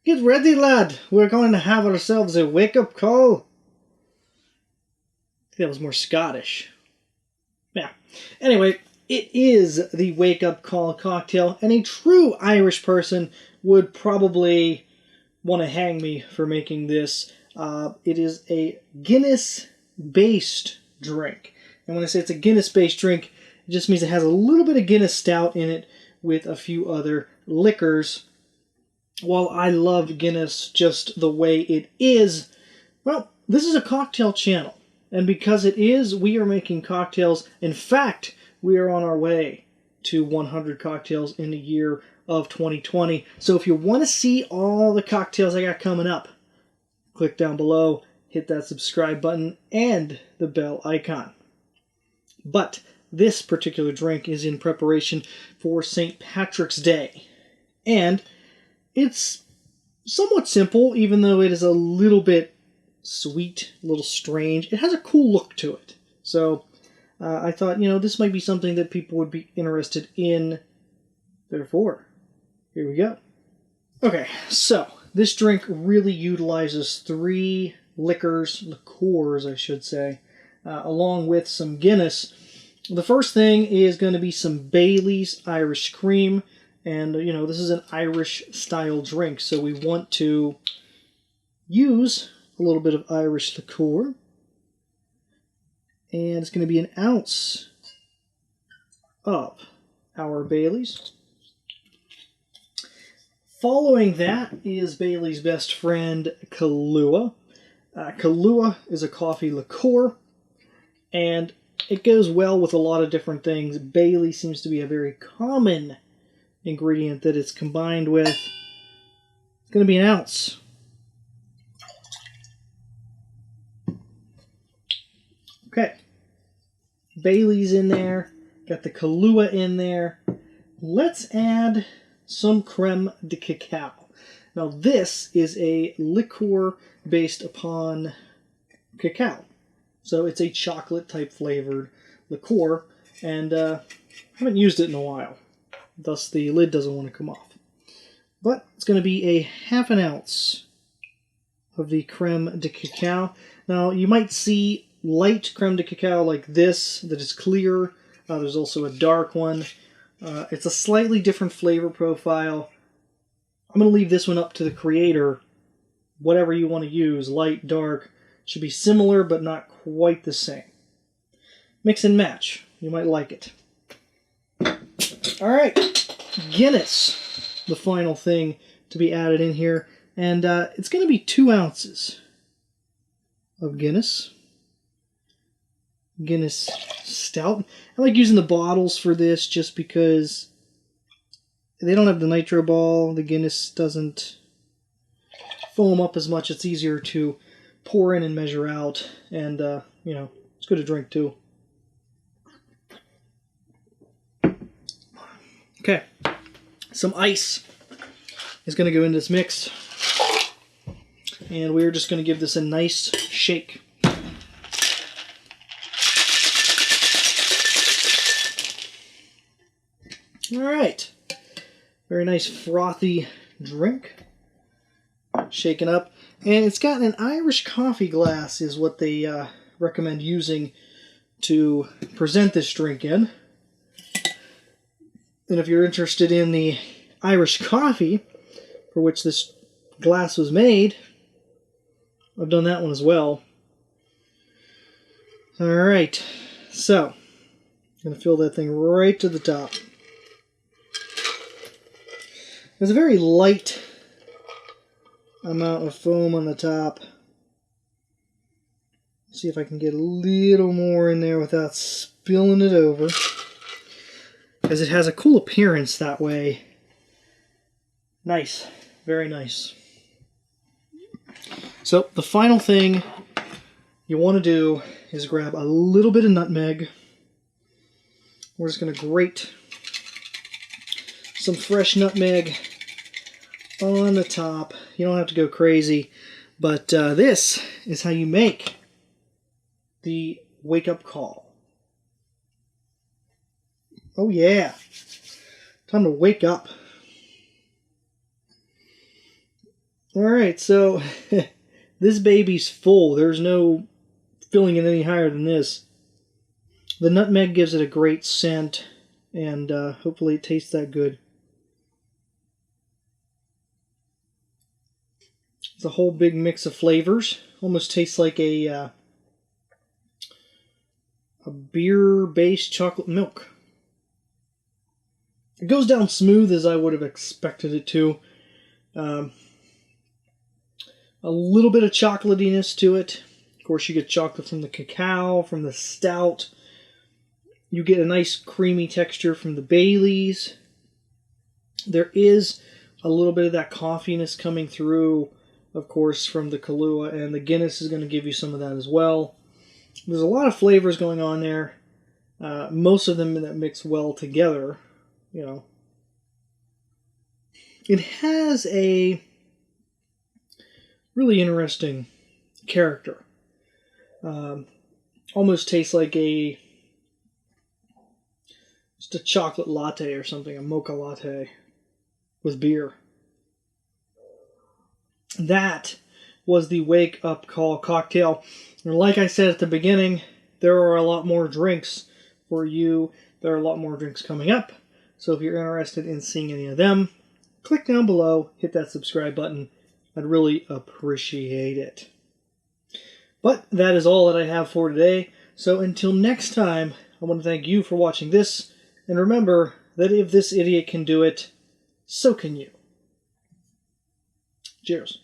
Get ready, lad. We're going to have ourselves a wake-up call. I think that was more Scottish. Yeah. Anyway, it is the wake-up call cocktail, and a true Irish person would probably want to hang me for making this. It is a Guinness-based drink. And when I say it's a Guinness-based drink, it just means it has a little bit of Guinness stout in it with a few other liquors. While I love Guinness just the way it is, well, this is a cocktail channel. And because it is, we are making cocktails. In fact, we are on our way to 100 cocktails in the year of 2020. So if you want to see all the cocktails I got coming up, click down below, hit that subscribe button, and the bell icon. But this particular drink is in preparation for St. Patrick's Day. And it's somewhat simple, even though it is a little bit sweet, a little strange. It has a cool look to it. So I thought, this might be something that people would be interested in. Therefore, here we go. Okay, so this drink really utilizes 3 liquors, I should say, along with some Guinness. The first thing is going to be some Bailey's Irish Cream. And, this is an Irish-style drink, so we want to use a little bit of Irish liqueur. And it's going to be an ounce of our Bailey's. Following that is Bailey's best friend, Kahlua. Kahlua is a coffee liqueur, and it goes well with a lot of different things. Bailey seems to be a very common ingredient that it's combined with. It's going to be an ounce. Okay. Bailey's in there. Got the Kahlua in there. Let's add some Creme de Cacao. Now this is a liqueur based upon cacao. So it's a chocolate type flavored liqueur, and I haven't used it in a while. Thus, the lid doesn't want to come off. But it's going to be a ½ ounce of the Creme de Cacao. Now, you might see light Creme de Cacao like this, that is clear. There's also a dark one. It's a slightly different flavor profile. I'm going to leave this one up to the creator. Whatever you want to use, light, dark, should be similar but not quite the same. Mix and match. You might like it. Alright, Guinness, the final thing to be added in here, and it's going to be 2 ounces of Guinness Stout. I like using the bottles for this just because they don't have the nitro ball, the Guinness doesn't foam up as much, it's easier to pour in and measure out, and, it's good to drink too. Okay, some ice is going to go into this mix, and we're just going to give this a nice shake. Alright, very nice frothy drink, shaken up, and it's got an Irish coffee glass is what they recommend using to present this drink in. And if you're interested in the Irish coffee for which this glass was made, I've done that one as well. Alright, so I'm going to fill that thing right to the top. There's a very light amount of foam on the top. Let's see if I can get a little more in there without spilling it over, because it has a cool appearance that way. Nice. Very nice. So the final thing you want to do is grab a little bit of nutmeg. We're just going to grate some fresh nutmeg on the top. You don't have to go crazy, but this is how you make the wake-up call. Oh yeah, time to wake up. Alright, so this baby's full. There's no filling it any higher than this. The nutmeg gives it a great scent, and hopefully it tastes that good. It's a whole big mix of flavors. Almost tastes like a beer-based chocolate milk. It goes down smooth as I would have expected it to. A little bit of chocolatiness to it. Of course, you get chocolate from the cacao, from the stout. You get a nice creamy texture from the Baileys. There is a little bit of that coffeeness coming through, of course, from the Kahlua, and the Guinness is going to give you some of that as well. There's a lot of flavors going on there. Most of them that mix well together, you know. It has a really interesting character. Almost tastes like just a chocolate latte or something, a mocha latte with beer. That was the Wake Up Call cocktail. And like I said at the beginning, there are a lot more drinks for you. There are a lot more drinks coming up. So if you're interested in seeing any of them, click down below, hit that subscribe button. I'd really appreciate it. But that is all that I have for today. So until next time, I want to thank you for watching this. And remember that if this idiot can do it, so can you. Cheers.